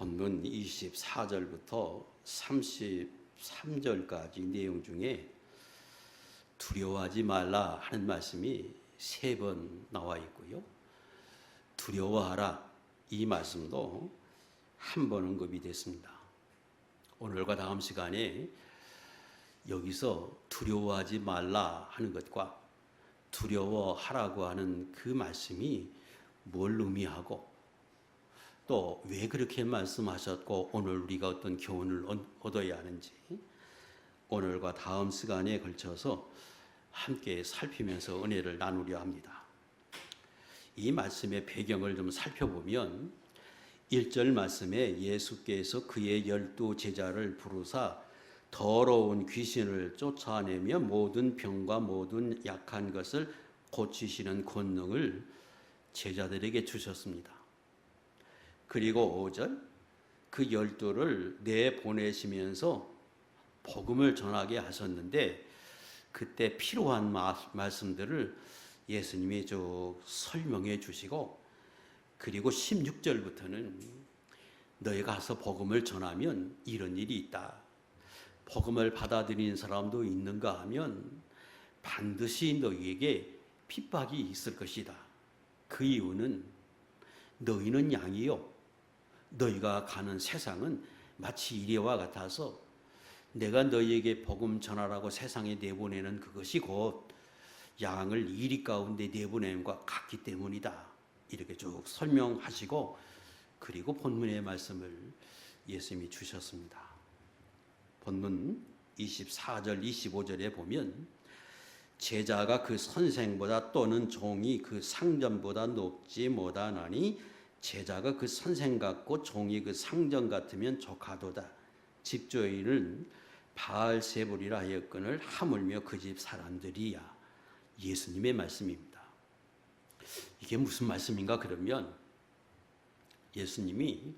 본문 24절부터 33절까지 내용 중에 두려워하지 말라 하는 말씀이 3번 나와 있고요. 두려워하라 이 말씀도 한 번 언급이 됐습니다. 오늘과 다음 시간에 여기서 두려워하지 말라 하는 것과 두려워하라고 하는 그 말씀이 뭘 의미하고 또 왜 그렇게 말씀하셨고 오늘 우리가 어떤 교훈을 얻어야 하는지 오늘과 다음 시간에 걸쳐서 함께 살피면서 은혜를 나누려 합니다. 이 말씀의 배경을 좀 살펴보면 1절 말씀에 예수께서 그의 12 제자를 부르사 더러운 귀신을 쫓아내며 모든 병과 모든 약한 것을 고치시는 권능을 제자들에게 주셨습니다. 그리고 5절 그 12를 내보내시면서 복음을 전하게 하셨는데 그때 필요한 말씀들을 예수님이 쭉 설명해 주시고 그리고 16절부터는 너희 가서 복음을 전하면 이런 일이 있다. 복음을 받아들이는 사람도 있는가 하면 반드시 너희에게 핍박이 있을 것이다. 그 이유는 너희는 양이요. 너희가 가는 세상은 마치 이리와 같아서 내가 너희에게 복음 전하라고 세상에 내보내는 그것이 곧 양을 이리 가운데 내보냄과 같기 때문이다. 이렇게 쭉 설명하시고 그리고 본문의 말씀을 예수님이 주셨습니다. 본문 24절 25절에 보면 제자가 그 선생보다 또는 종이 그 상전보다 높지 못하나니 제자가 그 선생 같고 종이 그 상전 같으면 족하도다. 집주인은 바알세불이라 하였거늘 하물며 그 집 사람들이야. 예수님의 말씀입니다. 이게 무슨 말씀인가 그러면 예수님이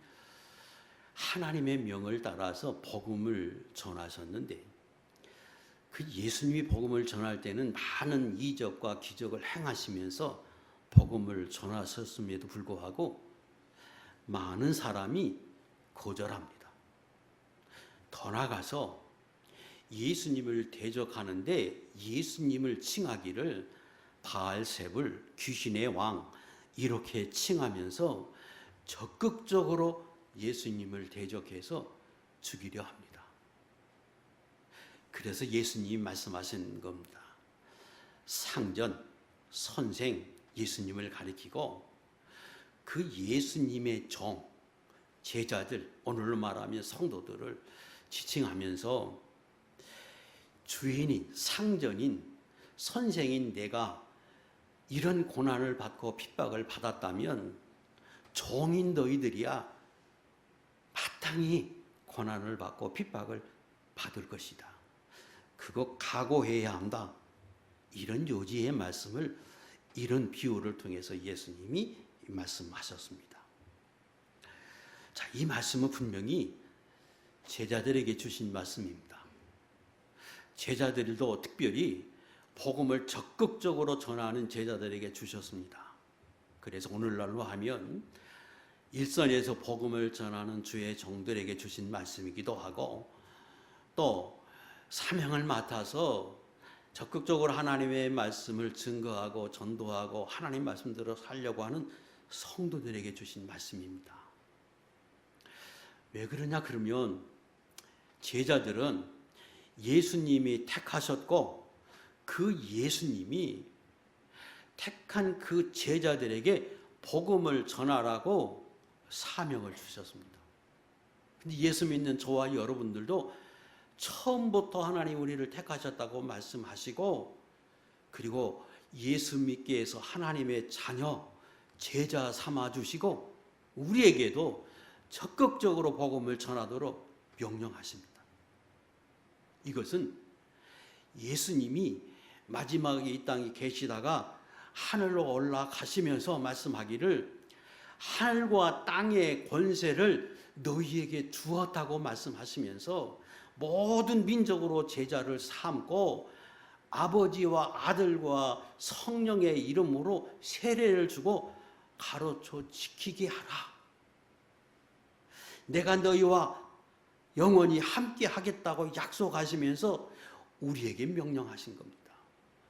하나님의 명을 따라서 복음을 전하셨는데 그 예수님이 복음을 전할 때는 많은 이적과 기적을 행하시면서 복음을 전하셨음에도 불구하고 많은 사람이 거절합니다. 더 나아가서 예수님을 대적하는데 예수님을 칭하기를 바알세불, 귀신의 왕 이렇게 칭하면서 적극적으로 예수님을 대적해서 죽이려 합니다. 그래서 예수님이 말씀하신 겁니다. 상전, 선생, 예수님을 가리키고 그 예수님의 종, 제자들, 오늘로 말하면 성도들을 지칭하면서 주인인, 상전인, 선생인 내가 이런 고난을 받고 핍박을 받았다면 종인 너희들이야 마땅히 고난을 받고 핍박을 받을 것이다. 그거 각오해야 한다. 이런 요지의 말씀을 이런 비유를 통해서 예수님이 말씀하셨습니다. 자, 이 말씀은 분명히 제자들에게 주신 말씀입니다. 제자들도 특별히 복음을 적극적으로 전하는 제자들에게 주셨습니다. 그래서 오늘날로 하면 일선에서 복음을 전하는 주의 종들에게 주신 말씀이기도 하고 또 사명을 맡아서 적극적으로 하나님의 말씀을 증거하고 전도하고 하나님 말씀대로 살려고 하는 성도들에게 주신 말씀입니다. 왜 그러냐 그러면 제자들은 예수님이 택하셨고 그 예수님이 택한 그 제자들에게 복음을 전하라고 사명을 주셨습니다. 근데 예수 믿는 저와 여러분들도 처음부터 하나님 우리를 택하셨다고 말씀하시고 그리고 예수 믿게 해서 하나님의 자녀, 제자 삼아주시고 우리에게도 적극적으로 복음을 전하도록 명령하십니다. 이것은 예수님이 마지막에 이 땅에 계시다가 하늘로 올라가시면서 말씀하기를 하늘과 땅의 권세를 너희에게 주었다고 말씀하시면서 모든 민족으로 제자를 삼고 아버지와 아들과 성령의 이름으로 세례를 주고 가르쳐 지키게 하라. 내가 너희와 영원히 함께 하겠다고 약속하시면서 우리에게 명령하신 겁니다.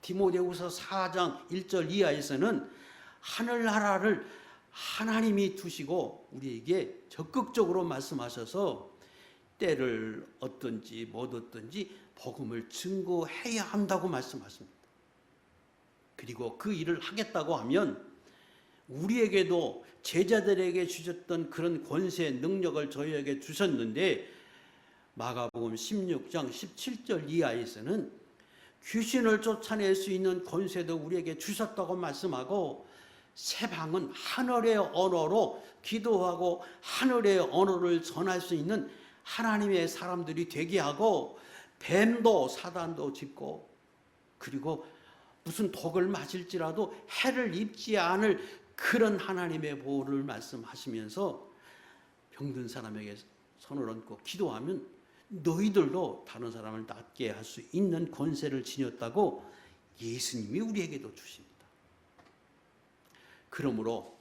디모데후서 4장 1절 이하에서는 하늘나라를 하나님이 두시고 우리에게 적극적으로 말씀하셔서 때를 얻든지 못 얻든지 복음을 증거해야 한다고 말씀하십니다. 그리고 그 일을 하겠다고 하면 우리에게도 제자들에게 주셨던 그런 권세, 능력을 저희에게 주셨는데 마가복음 16장 17절 이하에서는 귀신을 쫓아낼 수 있는 권세도 우리에게 주셨다고 말씀하고 세방은 하늘의 언어로 기도하고 하늘의 언어를 전할 수 있는 하나님의 사람들이 되게 하고 뱀도 사단도 짚고 그리고 무슨 독을 맞을지라도 해를 입지 않을 그런 하나님의 보호를 말씀하시면서 병든 사람에게 손을 얹고 기도하면 너희들도 다른 사람을 낫게 할 수 있는 권세를 지녔다고 예수님이 우리에게도 주십니다. 그러므로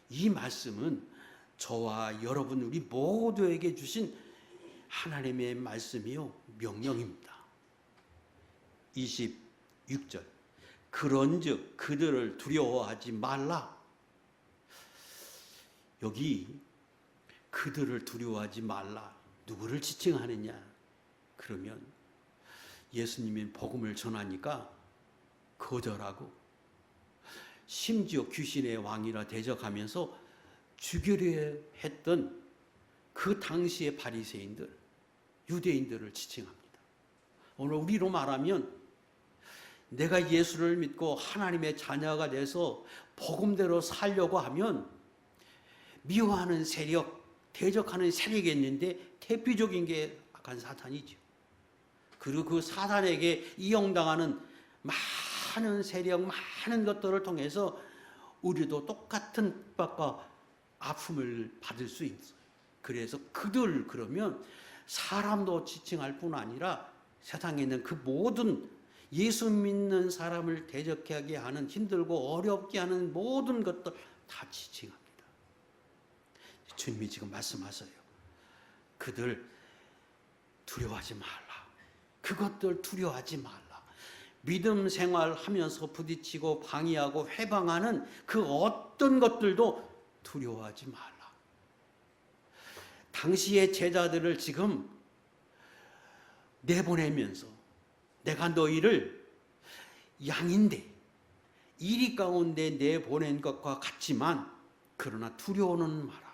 이 말씀은 저와 여러분 우리 모두에게 주신 하나님의 말씀이요 명령입니다. 26절 그런즉 그들을 두려워하지 말라. 여기 그들을 두려워하지 말라. 누구를 지칭하느냐? 그러면 예수님이 복음을 전하니까 거절하고 심지어 귀신의 왕이라 대적하면서 죽이려 했던 그 당시의 바리새인들, 유대인들을 지칭합니다. 오늘 우리로 말하면 내가 예수를 믿고 하나님의 자녀가 돼서 복음대로 살려고 하면 미워하는 세력, 대적하는 세력이 있는데 대표적인 게 악한 사탄이죠. 그리고 그 사탄에게 이용당하는 많은 세력, 많은 것들을 통해서 우리도 똑같은 핍박과 아픔을 받을 수 있어요. 그래서 그들 그러면 사람도 지칭할 뿐 아니라 세상에 있는 그 모든 예수 믿는 사람을 대적하게 하는 힘들고 어렵게 하는 모든 것들 다 지칭합니다. 주님이 지금 말씀하세요. 그들 두려워하지 말라. 그것들 두려워하지 말라. 믿음 생활하면서 부딪히고 방해하고 회방하는 그 어떤 것들도 두려워하지 말라. 당시의 제자들을 지금 내보내면서 내가 너희를 양인데 이리 가운데 내보낸 것과 같지만 그러나 두려워는 마라.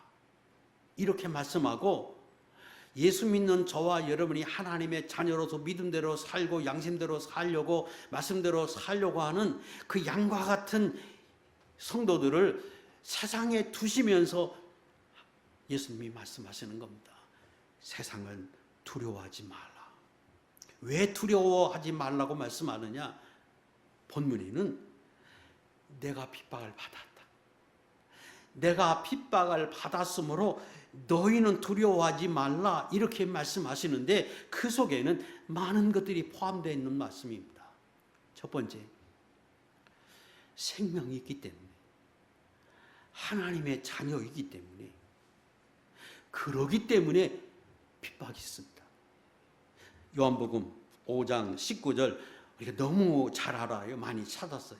이렇게 말씀하고 예수 믿는 저와 여러분이 하나님의 자녀로서 믿음대로 살고 양심대로 살려고 말씀대로 살려고 하는 그 양과 같은 성도들을 세상에 두시면서 예수님이 말씀하시는 겁니다. 세상을 두려워하지 말라. 왜 두려워하지 말라고 말씀하느냐? 본문에는 내가 핍박을 받았다. 내가 핍박을 받았으므로 너희는 두려워하지 말라 이렇게 말씀하시는데 그 속에는 많은 것들이 포함되어 있는 말씀입니다. 첫 번째, 생명이 있기 때문에 하나님의 자녀이기 때문에 그러기 때문에 핍박이 있습니다. 요한복음 5장 19절 우리가 너무 잘 알아요. 많이 찾았어요.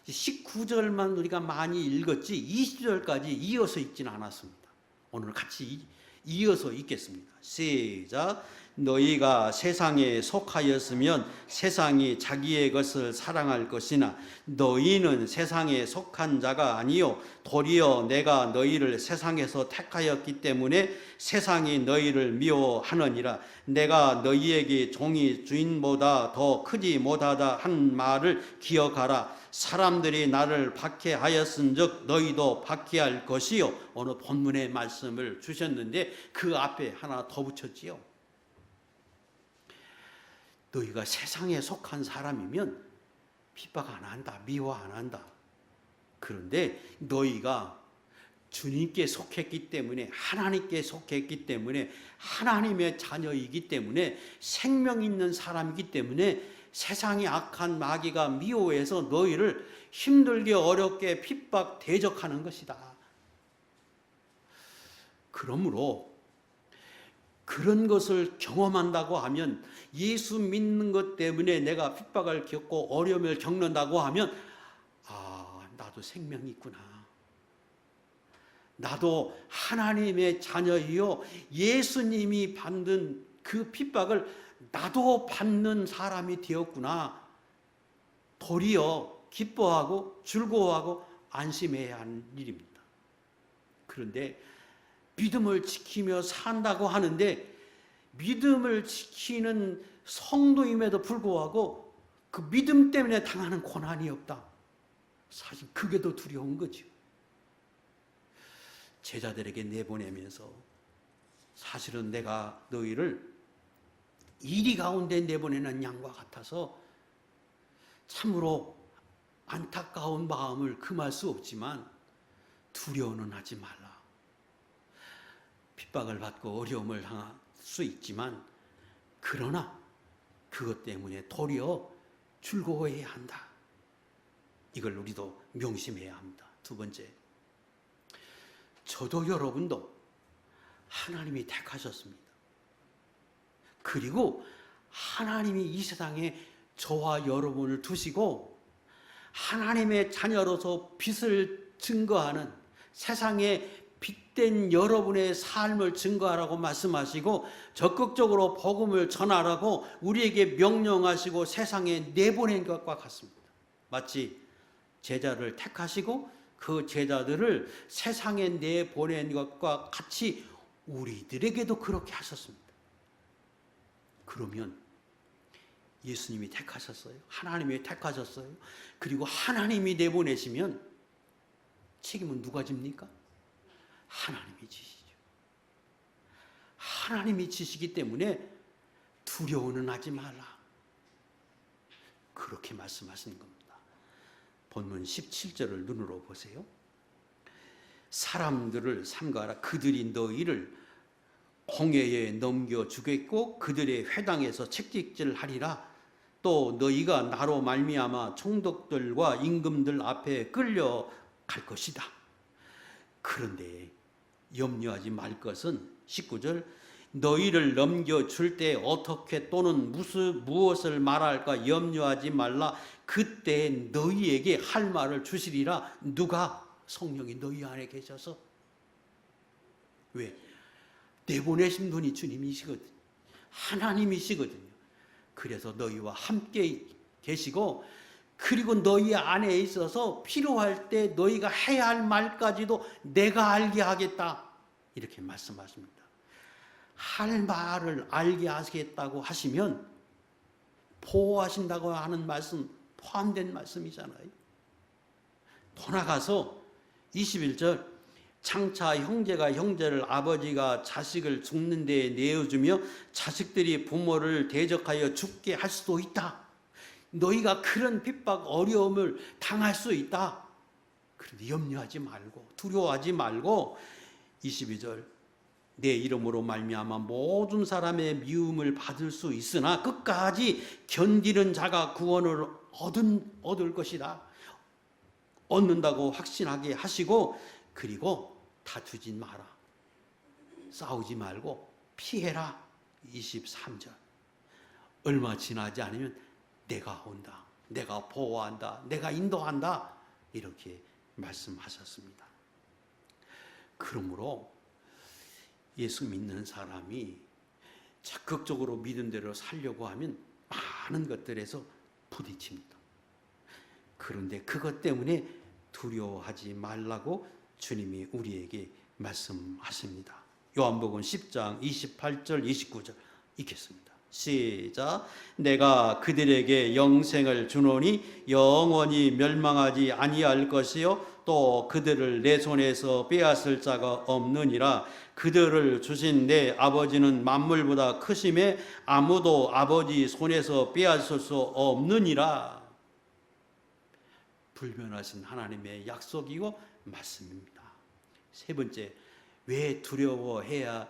19절만 우리가 많이 읽었지 20절까지 이어서 읽지는 않았습니다. 오늘 같이 이어서 읽겠습니다. 시작. 너희가 세상에 속하였으면 세상이 자기의 것을 사랑할 것이나 너희는 세상에 속한 자가 아니요 도리어 내가 너희를 세상에서 택하였기 때문에 세상이 너희를 미워하느니라. 내가 너희에게 종이 주인보다 더 크지 못하다 한 말을 기억하라. 사람들이 나를 박해하였은즉 너희도 박해할 것이요. 오늘 본문의 말씀을 주셨는데 그 앞에 하나 더 붙였지요. 너희가 세상에 속한 사람이면 핍박 안 한다, 미워 안 한다. 그런데 너희가 주님께 속했기 때문에 하나님께 속했기 때문에 하나님의 자녀이기 때문에 생명 있는 사람이기 때문에 세상의 악한 마귀가 미워해서 너희를 힘들게 어렵게 핍박 대적하는 것이다. 그러므로 그런 것을 경험한다고 하면, 예수 믿는 것 때문에 내가 핍박을 겪고 어려움을 겪는다고 하면, 아, 나도 생명이 있구나. 나도 하나님의 자녀이요, 예수님이 받는 그 핍박을 나도 받는 사람이 되었구나. 도리어 기뻐하고 즐거워하고 안심해야 하는 일입니다. 그런데 믿음을 지키며 산다고 하는데, 믿음을 지키는 성도임에도 불구하고 그 믿음 때문에 당하는 고난이 없다. 사실 그게 더 두려운 거죠. 제자들에게 내보내면서, 사실은 내가 너희를 이리 가운데 내보내는 양과 같아서 참으로 안타까운 마음을 금할 수 없지만 두려워는 하지 말라. 핍박을 받고 어려움을 당할 수 있지만, 그러나 그것 때문에 도리어 즐거워해야 한다. 이걸 우리도 명심해야 합니다. 두 번째, 저도 여러분도 하나님이 택하셨습니다. 그리고 하나님이 이 세상에 저와 여러분을 두시고 하나님의 자녀로서 빛을 증거하는, 세상에 빛된 여러분의 삶을 증거하라고 말씀하시고 적극적으로 복음을 전하라고 우리에게 명령하시고 세상에 내보낸 것과 같습니다. 마치 제자를 택하시고 그 제자들을 세상에 내보낸 것과 같이 우리들에게도 그렇게 하셨습니다. 그러면 예수님이 택하셨어요. 하나님이 택하셨어요. 그리고 하나님이 내보내시면 책임은 누가 집니까? 하나님이 지시죠. 하나님이 지시기 때문에 두려워는 하지 말라. 그렇게 말씀하시는 겁니다. 본문 17절을 눈으로 보세요. 사람들을 삼가라. 그들이 너희를 홍해에 넘겨주겠고 그들의 회당에서 채찍질하리라. 또 너희가 나로 말미암아 총독들과 임금들 앞에 끌려갈 것이다. 그런데 염려하지 말 것은 19절, 너희를 넘겨줄 때 어떻게 또는 무엇을 말할까 염려하지 말라. 그때 너희에게 할 말을 주시리라. 누가? 성령이 너희 안에 계셔서. 왜? 내보내신 분이 주님이시거든요. 하나님이시거든요. 그래서 너희와 함께 계시고, 그리고 너희 안에 있어서 필요할 때 너희가 해야 할 말까지도 내가 알게 하겠다. 이렇게 말씀하십니다. 할 말을 알게 하시겠다고 하시면 보호하신다고 하는 말씀 포함된 말씀이잖아요. 더 나가서 21절, 장차 형제가 형제를, 아버지가 자식을 죽는 데에 내어주며 자식들이 부모를 대적하여 죽게 할 수도 있다. 너희가 그런 핍박 어려움을 당할 수 있다. 그런데 염려하지 말고 두려워하지 말고 22절, 내 이름으로 말미암아 모든 사람의 미움을 받을 수 있으나 끝까지 견디는 자가 구원을 얻을 것이다. 얻는다고 확신하게 하시고, 그리고 다투지 마라. 싸우지 말고 피해라. 23절, 얼마 지나지 않으면 내가 온다. 내가 보호한다. 내가 인도한다. 이렇게 말씀하셨습니다. 그러므로 예수 믿는 사람이 적극적으로 믿은 대로 살려고 하면 많은 것들에서 부딪힙니다. 그런데 그것 때문에 두려워하지 말라고 주님이 우리에게 말씀하십니다. 요한복음 10장 28절 29절 읽겠습니다. 시작. 내가 그들에게 영생을 주노니 영원히 멸망하지 아니할 것이요 또 그들을 내 손에서 빼앗을 자가 없느니라. 그들을 주신 내 아버지는 만물보다 크심에 아무도 아버지 손에서 빼앗을 수 없느니라. 불변하신 하나님의 약속이고 말씀입니다. 세 번째, 왜 두려워해야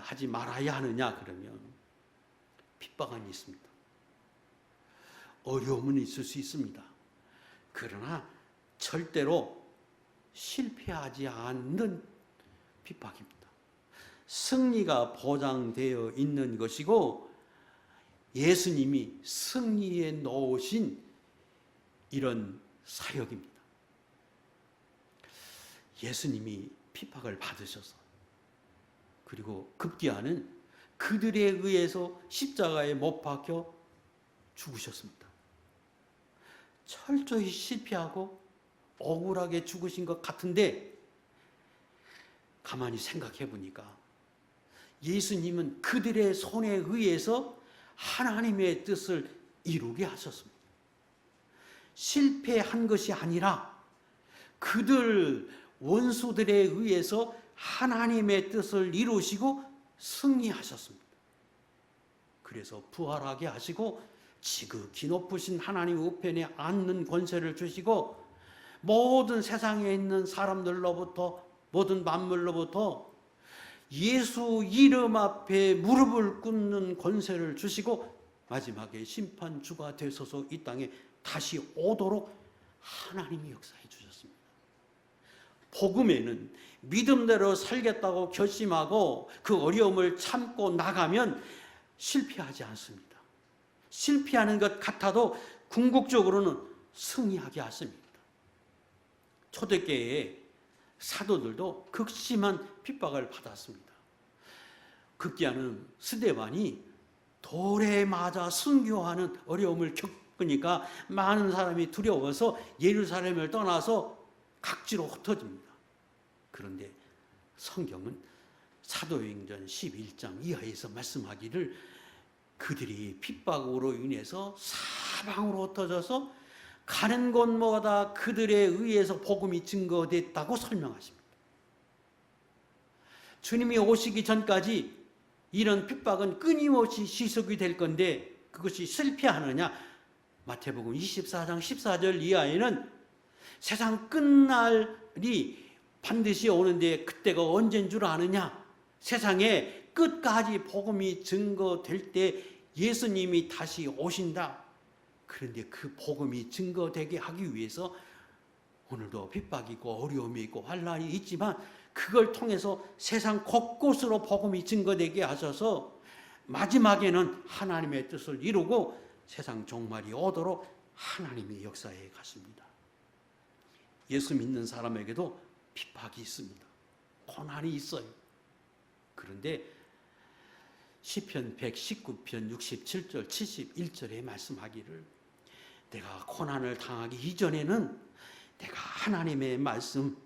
하지 말아야 하느냐? 그러면 핍박은 있습니다. 어려움은 있을 수 있습니다. 그러나 절대로 실패하지 않는 핍박입니다. 승리가 보장되어 있는 것이고 예수님이 승리에 놓으신 이런 사역입니다. 예수님이 핍박을 받으셔서 그리고 급기야는 그들에 의해서 십자가에 못 박혀 죽으셨습니다. 철저히 실패하고 억울하게 죽으신 것 같은데 가만히 생각해 보니까 예수님은 그들의 손에 의해서 하나님의 뜻을 이루게 하셨습니다. 실패한 것이 아니라 그들 원수들에 의해서 하나님의 뜻을 이루시고 승리하셨습니다. 그래서 부활하게 하시고 지극히 높으신 하나님 우편에 앉는 권세를 주시고 모든 세상에 있는 사람들로부터 모든 만물로부터 예수 이름 앞에 무릎을 꿇는 권세를 주시고 마지막에 심판주가 되셔서 이 땅에 다시 오도록 하나님이 역사해 주셨습니다. 복음에는 믿음대로 살겠다고 결심하고 그 어려움을 참고 나가면 실패하지 않습니다. 실패하는 것 같아도 궁극적으로는 승리하게 하십니다. 초대교회의 사도들도 극심한 핍박을 받았습니다. 급기야는 스데반이 돌에 맞아 순교하는 어려움을 겪으니까 많은 사람이 두려워서 예루살렘을 떠나서 각지로 흩어집니다. 그런데 성경은 사도행전 11장 이하에서 말씀하기를 그들이 핍박으로 인해서 사방으로 흩어져서 가는 곳마다 그들에 의해서 복음이 증거됐다고 설명하십니다. 주님이 오시기 전까지 이런 핍박은 끊임없이 지속이 될 건데 그것이 실패하느냐? 마태복음 24장 14절 이하에는 세상 끝날이 반드시 오는데 그때가 언제인 줄 아느냐? 세상에 끝까지 복음이 증거될 때 예수님이 다시 오신다. 그런데 그 복음이 증거되게 하기 위해서 오늘도 핍박이 있고 어려움이 있고 환난이 있지만 그걸 통해서 세상 곳곳으로 복음이 증거되게 하셔서 마지막에는 하나님의 뜻을 이루고 세상 종말이 오도록 하나님의 역사에 가십니다. 예수 믿는 사람에게도 핍박이 있습니다. 고난이 있어요. 그런데 시편 119편 67절 71절에 말씀하기를 내가 고난을 당하기 이전에는 내가 하나님의 말씀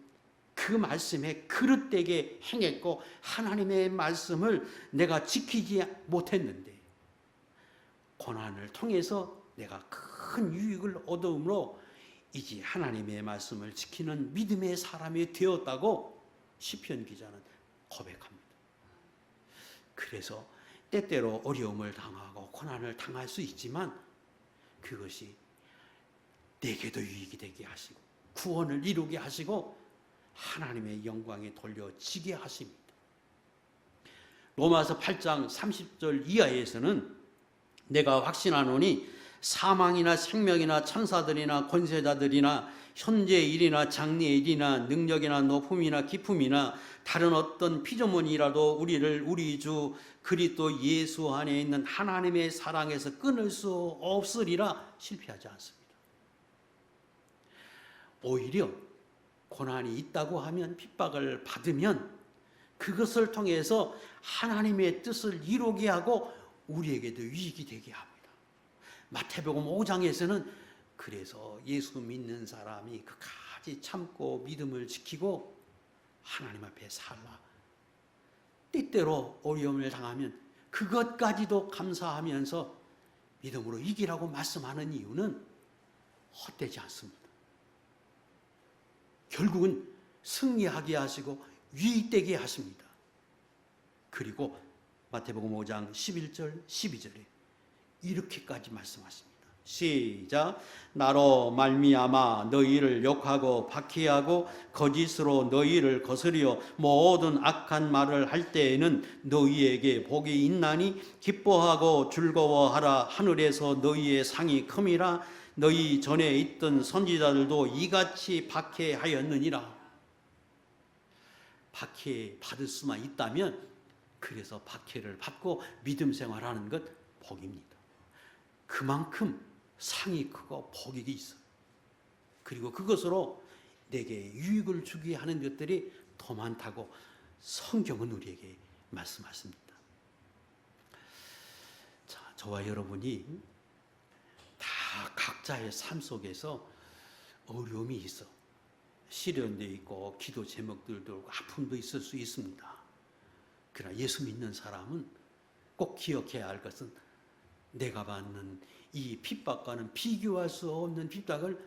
그 말씀에 그릇되게 행했고 하나님의 말씀을 내가 지키지 못했는데 고난을 통해서 내가 큰 유익을 얻음으로 이제 하나님의 말씀을 지키는 믿음의 사람이 되었다고 시편 기자는 고백합니다. 그래서 때때로 어려움을 당하고 고난을 당할 수 있지만 그것이 내게도 유익이 되게 하시고 구원을 이루게 하시고 하나님의 영광에 돌려지게 하십니다. 로마서 8장 30절 이하에서는 내가 확신하노니 사망이나 생명이나 천사들이나 권세자들이나 현재 일이나 장래 일이나 능력이나 높음이나 기품이나 다른 어떤 피조물이라도 우리를 우리 주 그리스도 예수 안에 있는 하나님의 사랑에서 끊을 수 없으리라. 실패하지 않습니다. 오히려 고난이 있다고 하면 핍박을 받으면 그것을 통해서 하나님의 뜻을 이루게 하고 우리에게도 유익이 되게 합니다. 마태복음 5장에서는 그래서 예수 믿는 사람이 끝까지 참고 믿음을 지키고 하나님 앞에 살라. 때때로 어려움을 당하면 그것까지도 감사하면서 믿음으로 이기라고 말씀하는 이유는 헛되지 않습니다. 결국은 승리하게 하시고 유익되게 하십니다. 그리고 마태복음 5장 11절 12절에 이렇게까지 말씀하십니다. 시작. 나로 말미암아 너희를 욕하고 박해하고 거짓으로 너희를 거스려 모든 악한 말을 할 때에는 너희에게 복이 있나니 기뻐하고 즐거워하라. 하늘에서 너희의 상이 큼이라. 너희 전에 있던 선지자들도 이같이 박해하였느니라. 박해 받을 수만 있다면 그래서 박해를 받고 믿음 생활하는 것 복입니다. 그만큼 상이 크고 복이 있어요. 그리고 그것으로 내게 유익을 주게 하는 것들이 더 많다고 성경은 우리에게 말씀하십니다. 자, 저와 여러분이 다 각자의 삶 속에서 어려움이 있어. 시련도 있고 기도 제목들도 있고 아픔도 있을 수 있습니다. 그러나 예수 믿는 사람은 꼭 기억해야 할 것은 내가 받는 이 핍박과는 비교할 수 없는 핍박을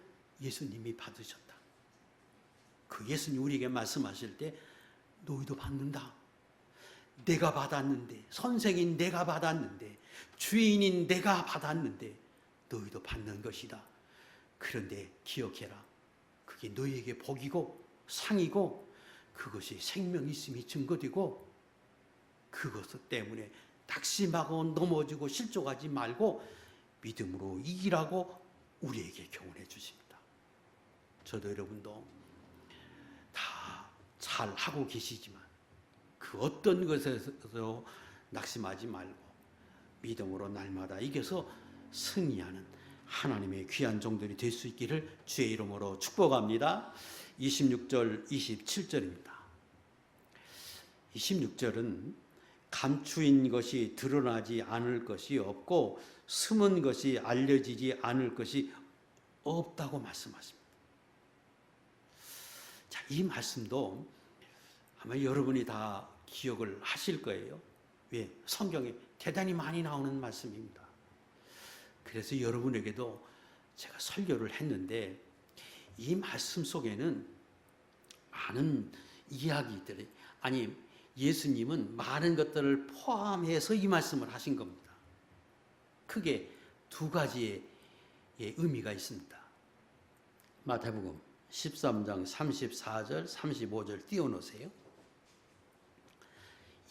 예수님이 받으셨다. 그 예수님 우리에게 말씀하실 때 너희도 받는다. 내가 받았는데, 선생인 내가 받았는데, 주인인 내가 받았는데 너희도 받는 것이다. 그런데 기억해라. 그게 너희에게 복이고 상이고 그것이 생명이 있음이 증거되고 그것 때문에 낙심하고 넘어지고 실족하지 말고 믿음으로 이기라고 우리에게 교훈해 주십니다. 저도 여러분도 다 잘 하고 계시지만 그 어떤 것에서 낙심하지 말고 믿음으로 날마다 이겨서 승리하는 하나님의 귀한 종들이 될 수 있기를 주의 이름으로 축복합니다. 26절, 27절입니다. 26절은 감추인 것이 드러나지 않을 것이 없고 숨은 것이 알려지지 않을 것이 없다고 말씀하십니다. 자, 이 말씀도 아마 여러분이 다 기억을 하실 거예요. 왜? 성경에 대단히 많이 나오는 말씀입니다. 그래서 여러분에게도 제가 설교를 했는데 이 말씀 속에는 많은 이야기들이 아니 예수님은 많은 것들을 포함해서 이 말씀을 하신 겁니다. 크게 두 가지의 의미가 있습니다. 마태복음 13장 34절 35절 띄워놓으세요.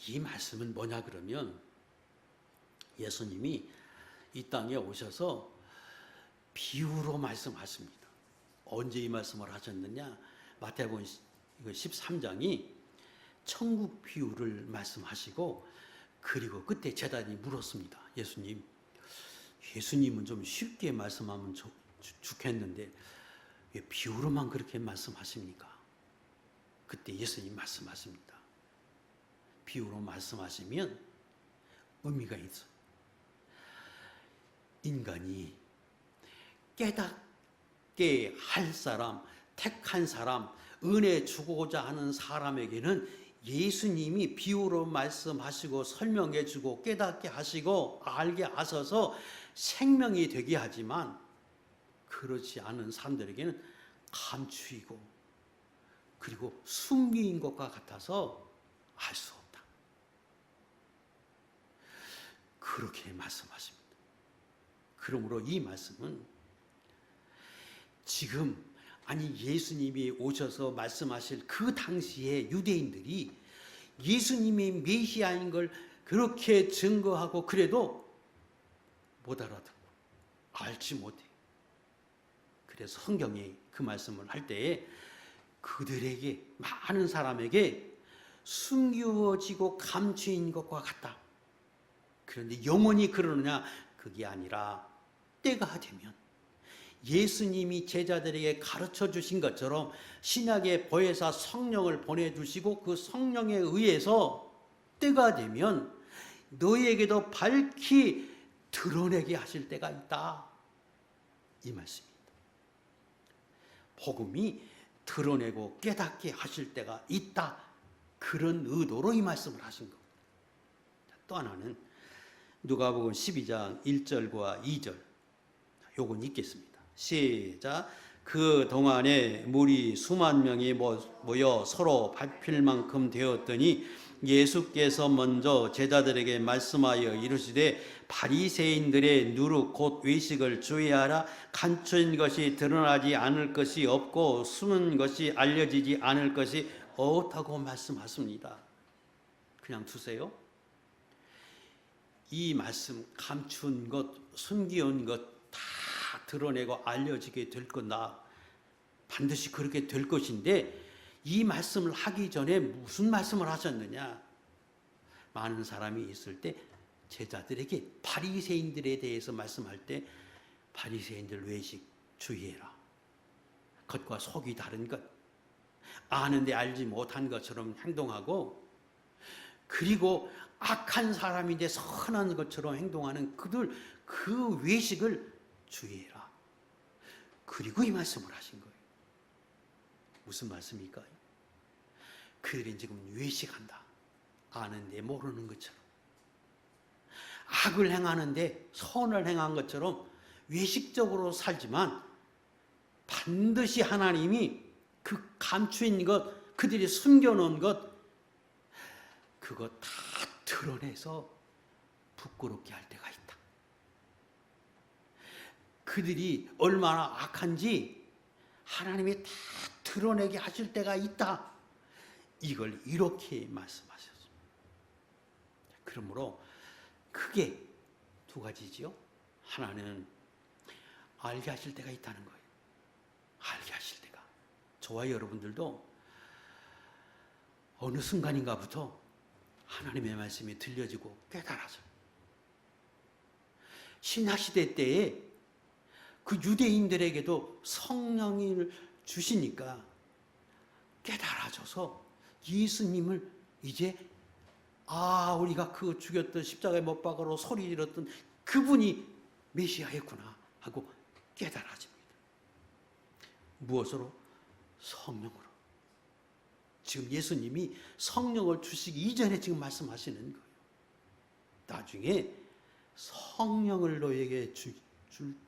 이 말씀은 뭐냐 그러면 예수님이 이 땅에 오셔서 비유로 말씀하십니다. 언제 이 말씀을 하셨느냐? 마태복음 13장이 천국 비유를 말씀하시고 그리고 그때 제자들이 물었습니다. 예수님은 좀 쉽게 말씀하면 좋겠는데 왜 비유로만 그렇게 말씀하십니까? 그때 예수님 말씀하십니다. 비유로 말씀하시면 의미가 있어요. 인간이 깨닫게 할 사람, 택한 사람, 은혜 주고자 하는 사람에게는 예수님이 비유로 말씀하시고 설명해 주고 깨닫게 하시고 알게 하셔서 생명이 되게 하지만 그렇지 않은 사람들에게는 감추이고 그리고 숨긴 것과 같아서 알 수 없다. 그렇게 말씀하십니다. 그러므로 이 말씀은 지금 아니 예수님이 오셔서 말씀하실 그 당시에 유대인들이 예수님이 메시아인 걸 그렇게 증거하고 그래도 못 알아듣고 알지 못해. 그래서 성경이 그 말씀을 할 때에 그들에게 많은 사람에게 숨겨지고 감추인 것과 같다. 그런데 영원히 그러느냐? 그게 아니라 때가 되면 예수님이 제자들에게 가르쳐 주신 것처럼 신약의 보혜사 성령을 보내주시고 그 성령에 의해서 때가 되면 너희에게도 밝히 드러내게 하실 때가 있다. 이 말씀입니다. 복음이 드러내고 깨닫게 하실 때가 있다. 그런 의도로 이 말씀을 하신 겁니다. 또 하나는 누가복음 12장 1절과 2절 요건 읽겠습니다. 시작. 그 동안에 무리 수만 명이 모여 서로 밟힐 만큼 되었더니 예수께서 먼저 제자들에게 말씀하여 이르시되 바리새인들의 누룩 곧 외식을 주의하라. 감춘 것이 드러나지 않을 것이 없고 숨은 것이 알려지지 않을 것이 없다고 말씀하십니다. 그냥 두세요. 이 말씀 감춘 것, 숨겨온 것 다 드러내고 알려지게 될 거다. 반드시 그렇게 될 것인데 이 말씀을 하기 전에 무슨 말씀을 하셨느냐? 많은 사람이 있을 때 제자들에게 바리새인들에 대해서 말씀할 때 바리새인들 외식 주의해라. 겉과 속이 다른 것, 아는데 알지 못한 것처럼 행동하고, 그리고 악한 사람인데 선한 것처럼 행동하는 그 외식을 주의해라. 그리고 이 말씀을 하신 거예요. 무슨 말씀일까요? 그들은 지금 외식한다. 아는데 모르는 것처럼. 악을 행하는데 선을 행한 것처럼 외식적으로 살지만 반드시 하나님이 그 감추인 것, 그들이 숨겨놓은 것, 그거 다 드러내서 부끄럽게 할 때가 있다. 그들이 얼마나 악한지 하나님이 다 드러내게 하실 때가 있다. 이걸 이렇게 말씀하셨습니다. 그러므로 크게 두 가지지요. 하나는 알게 하실 때가 있다는 거예요. 알게 하실 때가. 저와 여러분들도 어느 순간인가부터 하나님의 말씀이 들려지고 깨달아져요. 신학시대 때에 그 유대인들에게도 성령을 주시니까 깨달아져서 예수님을 이제 우리가 그 죽였던 십자가에 못 박으러 소리 질렀던 그분이 메시아였구나 하고 깨달아집니다. 무엇으로? 성령으로. 지금 예수님이 성령을 주시기 이전에 지금 말씀하시는 거예요. 나중에 성령을 너에게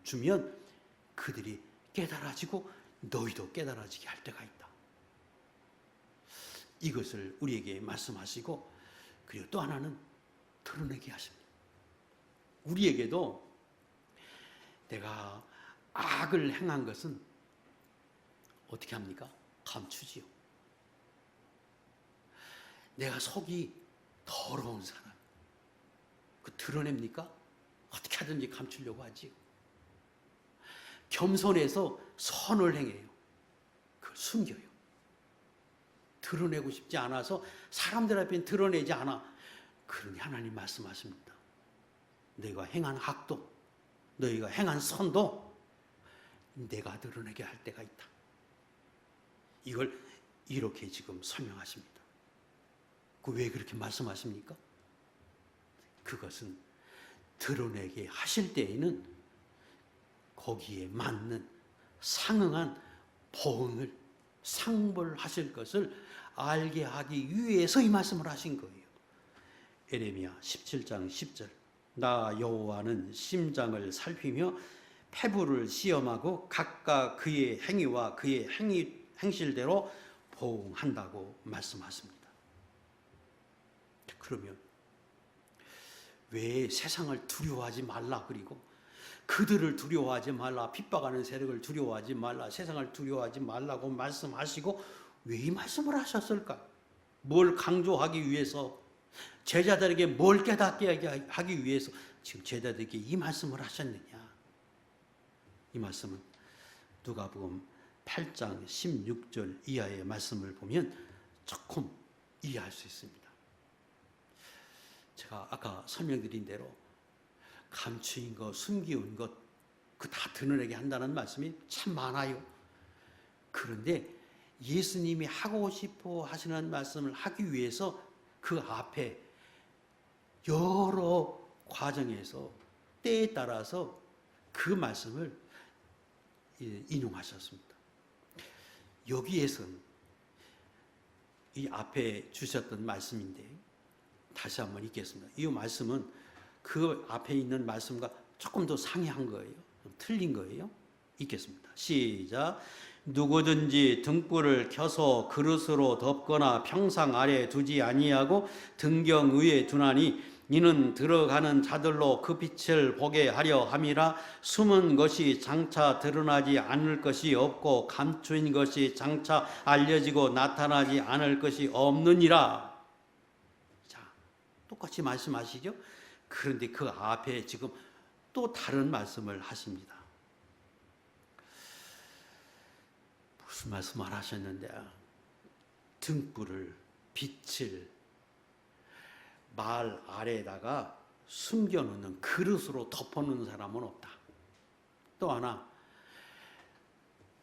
주면 그들이 깨달아지고 너희도 깨달아지게 할 때가 있다. 이것을 우리에게 말씀하시고, 그리고 또 하나는 드러내게 하십니다. 우리에게도 내가 악을 행한 것은 어떻게 합니까? 감추지요. 내가 속이 더러운 사람, 그 드러냅니까? 어떻게 하든지 감추려고 하지요. 겸손해서 선을 행해요. 그걸 숨겨요. 드러내고 싶지 않아서 사람들 앞에 드러내지 않아. 그러니 하나님 말씀하십니다. 너희가 행한 악도, 너희가 행한 선도 내가 드러내게 할 때가 있다. 이걸 이렇게 지금 설명하십니다. 왜 그렇게 말씀하십니까? 그것은 드러내게 하실 때에는 거기에 맞는 상응한 보응을 상벌하실 것을 알게 하기 위해서 이 말씀을 하신 거예요. 에레미야 17장 10절. 나 여호와는 심장을 살피며 폐부를 시험하고 각각 그의 행위와 그의 행실대로 보응한다고 말씀하십니다. 그러면 왜 세상을 두려워하지 말라, 그리고 그들을 두려워하지 말라, 핍박하는 세력을 두려워하지 말라, 세상을 두려워하지 말라고 말씀하시고 왜 이 말씀을 하셨을까? 뭘 강조하기 위해서, 제자들에게 뭘 깨닫게 하기 위해서 지금 제자들에게 이 말씀을 하셨느냐? 이 말씀은 누가복음 8장 16절 이하의 말씀을 보면 조금 이해할 수 있습니다. 제가 아까 설명드린 대로 감추인 것, 숨기운 것, 그 다 드러내게 한다는 말씀이 참 많아요. 그런데 예수님이 하고 싶어 하시는 말씀을 하기 위해서 그 앞에 여러 과정에서 때에 따라서 그 말씀을 인용하셨습니다. 여기에서는 이 앞에 주셨던 말씀인데 다시 한번 읽겠습니다. 이 말씀은 그 앞에 있는 말씀과 조금 더 상이한 거예요. 좀 틀린 거예요. 읽겠습니다. 시작. 누구든지 등불을 켜서 그릇으로 덮거나 평상 아래 두지 아니하고 등경 위에 두나니 이는 들어가는 자들로 그 빛을 보게 하려 함이라. 숨은 것이 장차 드러나지 않을 것이 없고 감추인 것이 장차 알려지고 나타나지 않을 것이 없느니라. 자, 똑같이 말씀하시죠? 그런데 그 앞에 지금 또 다른 말씀을 하십니다. 무슨 말씀을 하셨는데, 등불을, 빛을 말 아래에다가 숨겨놓는 그릇으로 덮어놓는 사람은 없다. 또 하나,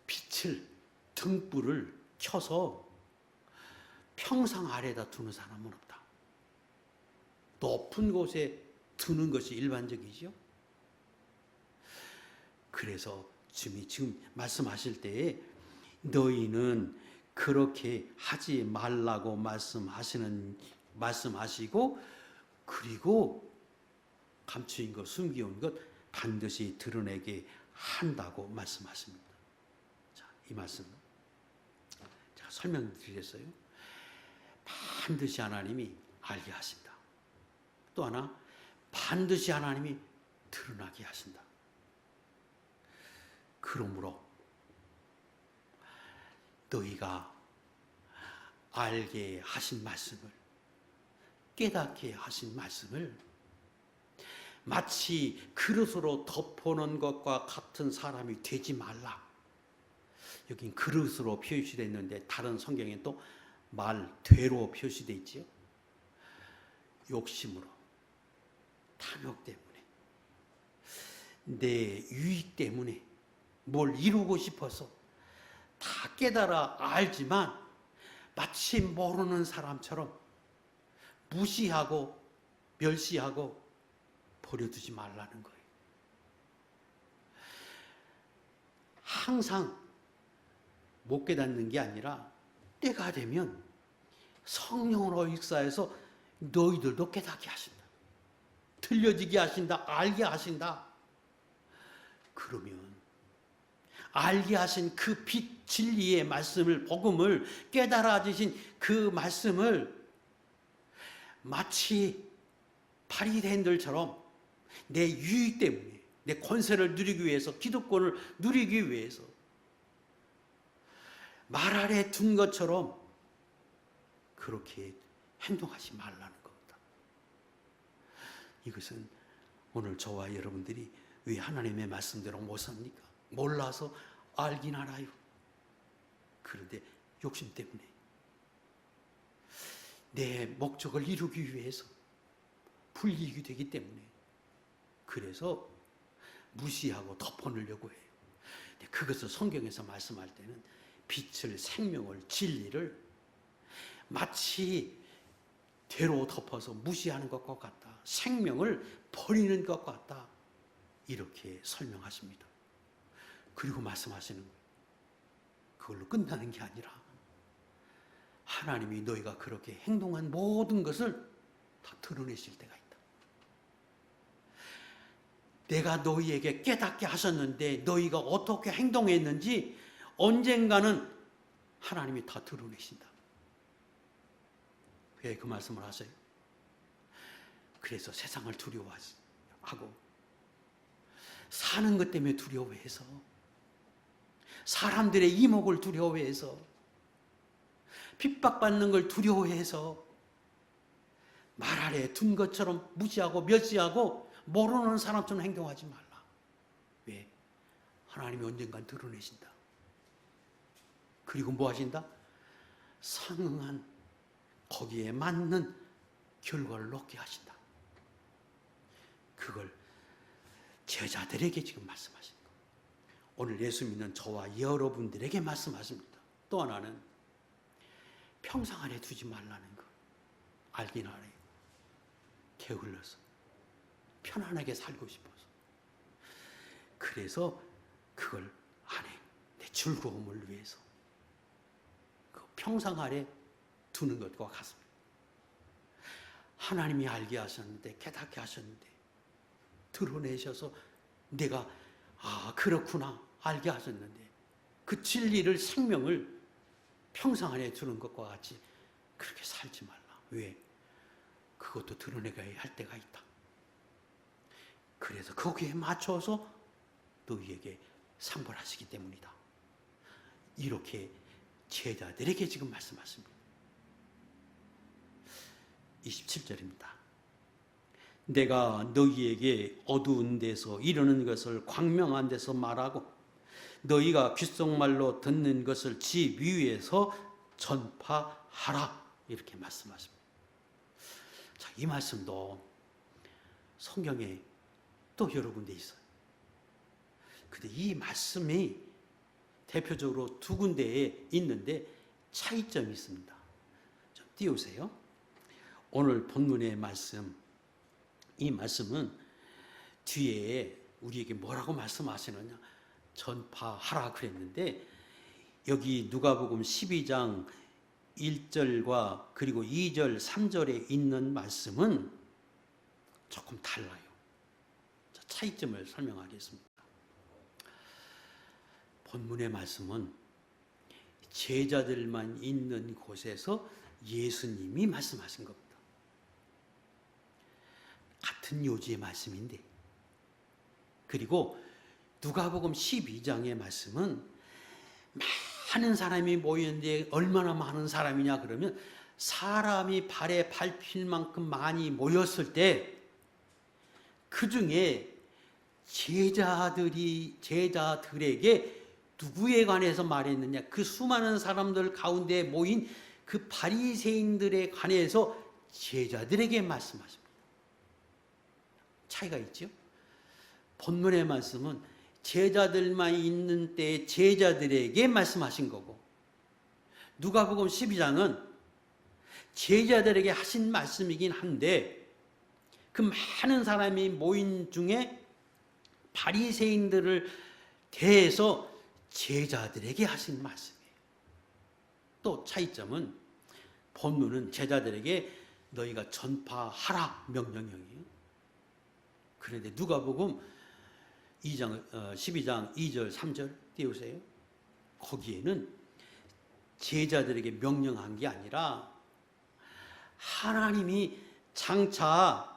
빛을, 등불을 켜서 평상 아래에다 두는 사람은 없다. 높은 곳에 두는 것이 일반적이죠. 그래서 주님이 지금 말씀하실 때에 너희는 그렇게 하지 말라고 말씀하시고, 그리고 감추인 것, 숨겨온 것 반드시 드러내게 한다고 말씀하십니다. 자, 이 말씀 제가 설명드리겠어요. 반드시 하나님이 알게 하신다. 또 하나, 반드시 하나님이 드러나게 하신다. 그러므로 너희가 알게 하신 말씀을, 깨닫게 하신 말씀을 마치 그릇으로 덮어놓은 것과 같은 사람이 되지 말라. 여긴 그릇으로 표시되어 있는데 다른 성경에 또 말되로 표시되어 있지요. 욕심으로, 탐욕 때문에, 내 유익 때문에 뭘 이루고 싶어서 다 깨달아 알지만 마치 모르는 사람처럼 무시하고 멸시하고 버려두지 말라는 거예요. 항상 못 깨닫는 게 아니라 때가 되면 성령으로 역사해서 너희들도 깨닫게 하신다. 들려지게 하신다. 알게 하신다. 그러면 알게 하신 그 빛 진리의 말씀을, 복음을 깨달아지신 그 말씀을 마치 바리새인들처럼 내 유익 때문에, 내 권세를 누리기 위해서, 기득권을 누리기 위해서 말 아래 둔 것처럼 그렇게 행동하지 말라는 겁니다. 이것은 오늘 저와 여러분들이 왜 하나님의 말씀대로 못 삽니까? 몰라서 알긴 알아요. 그런데 욕심 때문에, 내 목적을 이루기 위해서 불이익이 되기 때문에, 그래서 무시하고 덮어놓으려고 해요. 근데 그것을 성경에서 말씀할 때는 빛을, 생명을, 진리를 마치 대로 덮어서 무시하는 것과 같다. 생명을 버리는 것 같다. 이렇게 설명하십니다. 그리고 말씀하시는 거예요. 그걸로 끝나는 게 아니라 하나님이 너희가 그렇게 행동한 모든 것을 다 드러내실 때가 있다. 내가 너희에게 깨닫게 하셨는데 너희가 어떻게 행동했는지 언젠가는 하나님이 다 드러내신다. 왜 그 말씀을 하세요? 그래서 세상을 두려워하고 사는 것 때문에 두려워해서, 사람들의 이목을 두려워해서, 핍박받는 걸 두려워해서 말 아래 둔 것처럼 무시하고 멸시하고 모르는 사람처럼 행동하지 말라. 왜? 하나님이 언젠간 드러내신다. 그리고 뭐 하신다? 상응한, 거기에 맞는 결과를 얻게 하신다. 그걸 제자들에게 지금 말씀하십니다. 오늘 예수 믿는 저와 여러분들에게 말씀하십니다. 또 하나는 평상 안에 두지 말라는 거. 알긴 알아요. 게을러서, 편안하게 살고 싶어서. 그래서 그걸 안 해. 내 즐거움을 위해서. 그 평상 아래 두는 것과 같습니다. 하나님이 알게 하셨는데, 깨닫게 하셨는데, 드러내셔서 내가 그렇구나 알게 하셨는데 그 진리를, 생명을 평상 안에 두는 것과 같이 그렇게 살지 말라. 왜? 그것도 드러내가야 할 때가 있다. 그래서 거기에 맞춰서 너희에게 상벌하시기 때문이다. 이렇게 제자들에게 지금 말씀하십니다. 27절입니다. 내가 너희에게 어두운 데서 이르는 것을 광명한 데서 말하고 너희가 귓속말로 듣는 것을 집 위에서 전파하라. 이렇게 말씀하십니다. 자, 이 말씀도 성경에 또 여러 군데 있어요. 근데 이 말씀이 대표적으로 두 군데에 있는데 차이점이 있습니다. 좀 띄우세요. 오늘 본문의 말씀, 이 말씀은 뒤에 우리에게 뭐라고 말씀하시느냐? 전파하라 그랬는데 여기 누가복음 12장 1절과 그리고 2절, 3절에 있는 말씀은 조금 달라요. 차이점을 설명하겠습니다. 본문의 말씀은 제자들만 있는 곳에서 예수님이 말씀하신 겁니다. 같은 요지의 말씀인데, 그리고 누가복음 12장의 말씀은 많은 사람이 모였는데 얼마나 많은 사람이냐 그러면 사람이 발에 밟힐 만큼 많이 모였을 때 그 중에 제자들에게 누구에 관해서 말했느냐, 그 수많은 사람들 가운데 모인 그 바리새인들에 관해서 제자들에게 말씀하십니다. 차이가 있죠? 본문의 말씀은 제자들만 있는 때에 제자들에게 말씀하신 거고, 누가복음 12장은 제자들에게 하신 말씀이긴 한데 그 많은 사람이 모인 중에 바리새인들을 대해서 제자들에게 하신 말씀이에요. 또 차이점은 본문은 제자들에게 너희가 전파하라 명령형이에요. 그런데 누가복음 12장 2절 3절 띄우세요. 거기에는 제자들에게 명령한 게 아니라 하나님이 장차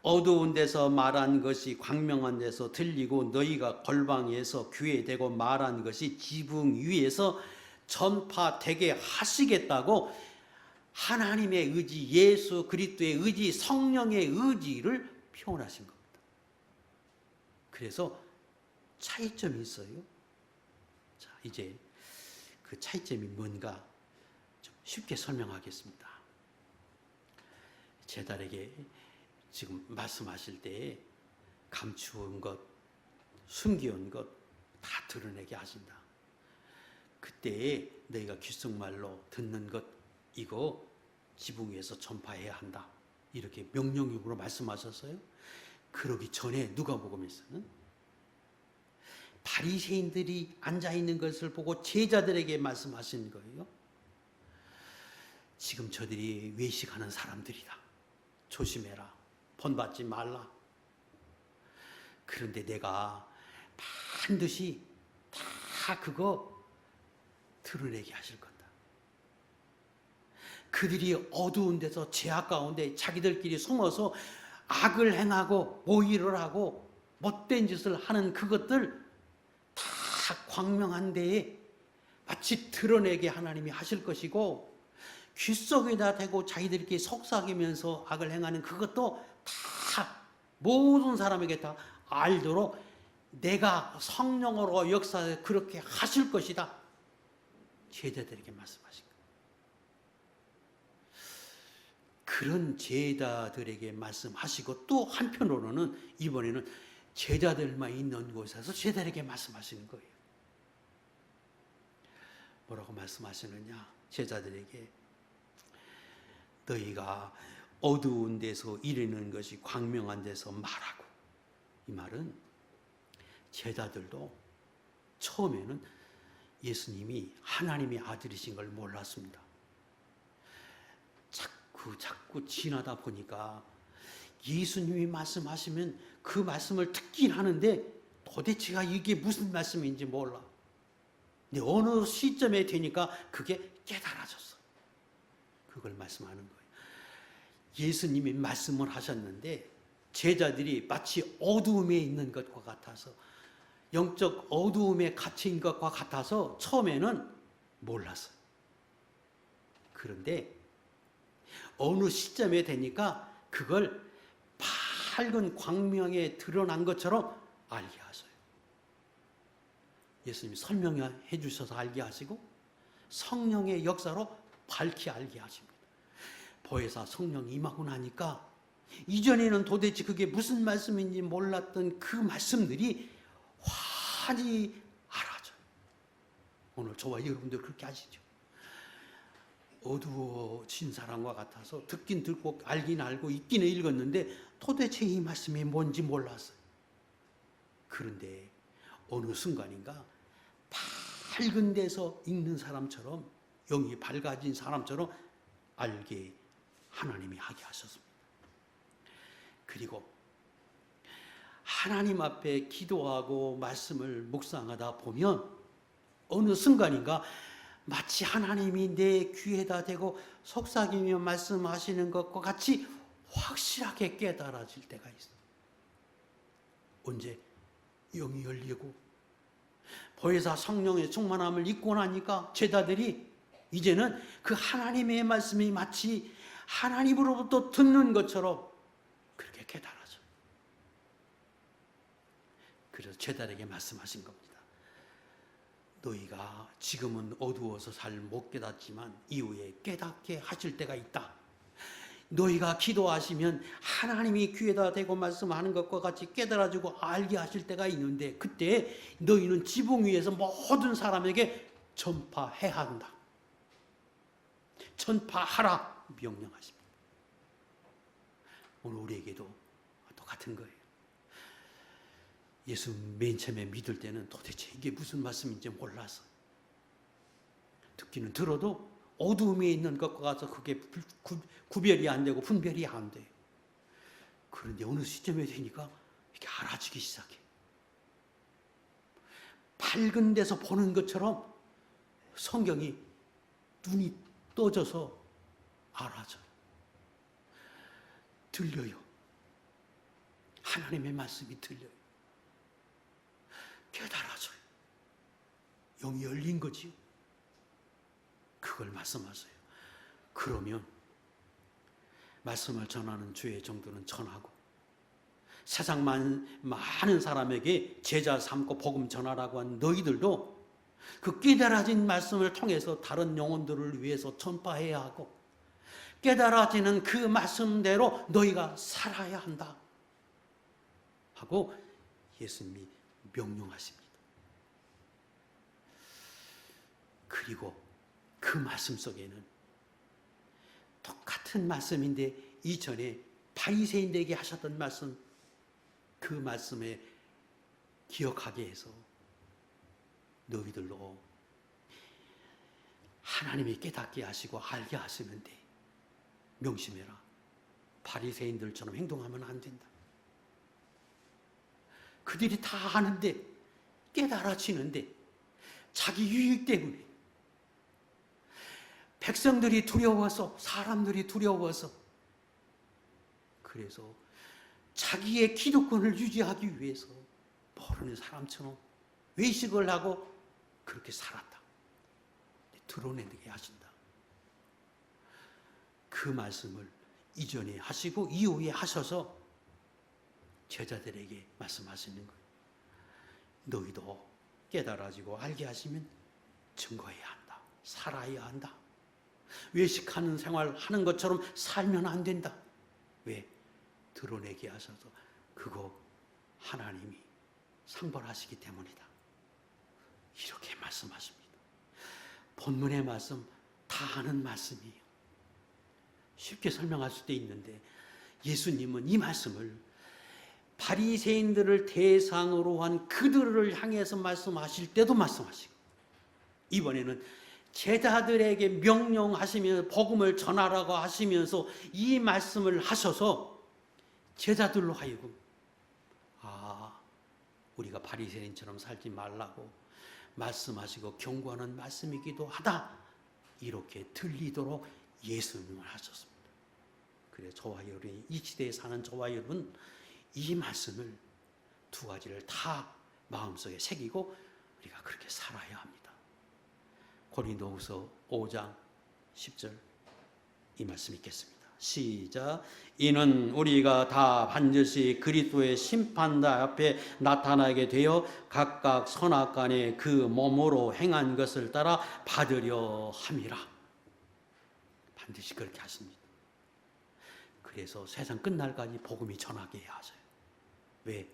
어두운 데서 말한 것이 광명한 데서 들리고 너희가 골방에서 교회되고 말한 것이 지붕 위에서 전파되게 하시겠다고 하나님의 의지, 예수 그리스도의 의지, 성령의 의지를 표현하신 겁니다. 그래서 차이점이 있어요. 자, 이제 그 차이점이 뭔가 좀 쉽게 설명하겠습니다. 제자들에게 지금 말씀하실 때 감추은 것, 숨겨온 것 다 드러내게 하신다. 그때에 너희가 귓속말로 듣는 것 이거 지붕 위에서 전파해야 한다. 이렇게 명령형으로 말씀하셨어요. 그러기 전에 누가복음에서는 바리새인들이 앉아있는 것을 보고 제자들에게 말씀하신 거예요. 지금 저들이 외식하는 사람들이다. 조심해라. 본받지 말라. 그런데 내가 반드시 다 그거 드러내게 하실 거다. 그들이 어두운 데서 죄악 가운데 자기들끼리 숨어서 악을 행하고 모의를 하고 못된 짓을 하는 그것들 다 광명한 데에 마치 드러내게 하나님이 하실 것이고, 귓속에다 대고 자기들끼리 속삭이면서 악을 행하는 그것도 다 모든 사람에게 다 알도록 내가 성령으로 역사에 그렇게 하실 것이다. 제자들에게 말씀하신 거예요. 그런 제자들에게 말씀하시고 또 한편으로는 이번에는 제자들만 있는 곳에서 제자들에게 말씀하시는 거예요. 뭐라고 말씀하시느냐? 제자들에게 너희가 어두운 데서 이르는 것이 광명한 데서 말하고. 이 말은 제자들도 처음에는 예수님이 하나님의 아들이신 걸 몰랐습니다. 자꾸 지나다 보니까 예수님이 말씀하시면 그 말씀을 듣긴 하는데 도대체가 이게 무슨 말씀인지 몰라. 근데 어느 시점에 되니까 그게 깨달아졌어. 그걸 말씀하는 거예요. 예수님이 말씀을 하셨는데 제자들이 마치 어두움에 있는 것과 같아서, 영적 어두움에 갇힌 것과 같아서 처음에는 몰랐어요. 그런데 어느 시점에 되니까 그걸 밝은 광명에 드러난 것처럼 알게 하셔요. 예수님이 설명해 주셔서 알게 하시고 성령의 역사로 밝히 알게 하십니다. 보혜사 성령이 임하고 나니까 이전에는 도대체 그게 무슨 말씀인지 몰랐던 그 말씀들이 환히 알아져요. 오늘 저와 여러분들 그렇게 하시죠. 어두워진 사람과 같아서 듣긴 듣고 알긴 알고 읽긴 읽었는데 도대체 이 말씀이 뭔지 몰랐어요. 그런데 어느 순간인가 밝은 데서 읽는 사람처럼, 영이 밝아진 사람처럼 알게 하나님이 하게 하셨습니다. 그리고 하나님 앞에 기도하고 말씀을 묵상하다 보면 어느 순간인가 마치 하나님이 내 귀에다 대고 속삭이며 말씀하시는 것과 같이 확실하게 깨달아질 때가 있어요. 언제? 영이 열리고 보혜사 성령의 충만함을 입고 나니까 제자들이 이제는 그 하나님의 말씀이 마치 하나님으로부터 듣는 것처럼 그렇게 깨달아져. 그래서 제자들에게 말씀하신 겁니다. 너희가 지금은 어두워서 잘 못 깨닫지만 이후에 깨닫게 하실 때가 있다. 너희가 기도하시면 하나님이 귀에다 대고 말씀하는 것과 같이 깨달아지고 알게 하실 때가 있는데 그때 너희는 지붕 위에서 모든 사람에게 전파해야 한다. 전파하라 명령하십니다. 오늘 우리에게도 똑같은 거예요. 예수 맨 처음에 믿을 때는 도대체 이게 무슨 말씀인지 몰라서 듣기는 들어도 어두움에 있는 것과 같아서 그게 구별이 안 되고 분별이 안 돼요. 그런데 어느 시점에 되니까 이렇게 알아지기 시작해. 밝은 데서 보는 것처럼 성경이 눈이 떠져서 알아져요. 들려요. 하나님의 말씀이 들려요. 깨달아져요. 영이 열린 거지요. 그걸 말씀하세요. 그러면 말씀을 전하는 주의 정도는 전하고 세상 많은 사람에게 제자 삼고 복음 전하라고 한 너희들도 그 깨달아진 말씀을 통해서 다른 영혼들을 위해서 전파해야 하고 깨달아지는 그 말씀대로 너희가 살아야 한다 하고 예수님이 명령하십니다. 그리고 그 말씀 속에는 똑같은 말씀인데 이전에 바리새인들에게 하셨던 말씀, 그 말씀에 기억하게 해서 너희들로 하나님이 깨닫게 하시고 알게 하시는데 명심해라. 바리새인들처럼 행동하면 안 된다. 그들이 다 아는데 깨달아지는데 자기 유익 때문에 백성들이 두려워서, 사람들이 두려워서, 그래서 자기의 기득권을 유지하기 위해서 모르는 사람처럼 외식을 하고 그렇게 살았다. 드러내게 하신다. 그 말씀을 이전에 하시고 이후에 하셔서 제자들에게 말씀하시는 거예요. 너희도 깨달아지고 알게 하시면 증거해야 한다. 살아야 한다. 외식하는 생활 하는 것처럼 살면 안 된다. 왜? 드러내게 하셔서 그거 하나님이 상벌하시기 때문이다. 이렇게 말씀하십니다. 본문의 말씀 다 아는 말씀이에요. 쉽게 설명할 수도 있는데 예수님은 이 말씀을 바리새인들을 대상으로 한 그들을 향해서 말씀하실 때도 말씀하시고 이번에는 제자들에게 명령하시면서 복음을 전하라고 하시면서 이 말씀을 하셔서 제자들로 하여금 우리가 바리새인처럼 살지 말라고 말씀하시고 경고하는 말씀이기도 하다. 이렇게 들리도록 예수님을 하셨습니다. 그래 저와 여러분, 이 시대에 사는 저와 여러분 이 말씀을 두 가지를 다 마음속에 새기고 우리가 그렇게 살아야 합니다. 고린도후서 5장 10절 이 말씀 읽겠습니다. 시작. 이는 우리가 다 반드시 그리스도의 심판대 앞에 나타나게 되어 각각 선악간에 그 몸으로 행한 것을 따라 받으려 함이라. 반드시 그렇게 하십니다. 그래서 세상 끝날까지 복음이 전하게 해야 하세요. 왜?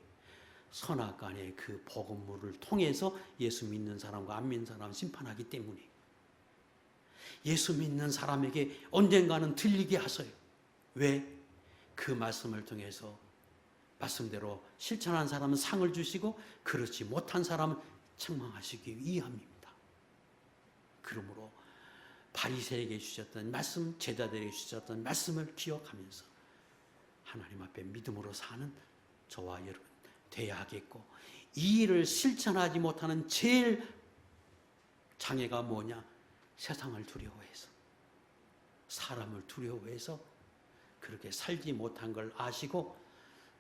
선악간의 그 복음물을 통해서 예수 믿는 사람과 안 믿는 사람을 심판하기 때문에 예수 믿는 사람에게 언젠가는 들리게 하세요. 왜? 그 말씀을 통해서 말씀대로 실천한 사람은 상을 주시고 그렇지 못한 사람은 책망하시기 위함입니다. 그러므로 바리새에게 주셨던 말씀, 제자들에게 주셨던 말씀을 기억하면서 하나님 앞에 믿음으로 사는 저와 여러분 돼야 하겠고, 이 일을 실천하지 못하는 제일 장애가 뭐냐? 세상을 두려워해서, 사람을 두려워해서 그렇게 살지 못한 걸 아시고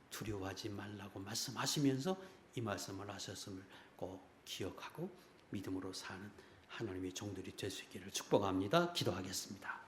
두려워하지 말라고 말씀하시면서 이 말씀을 하셨음을 꼭 기억하고 믿음으로 사는 하나님의 종들이 될 수 있기를 축복합니다. 기도하겠습니다.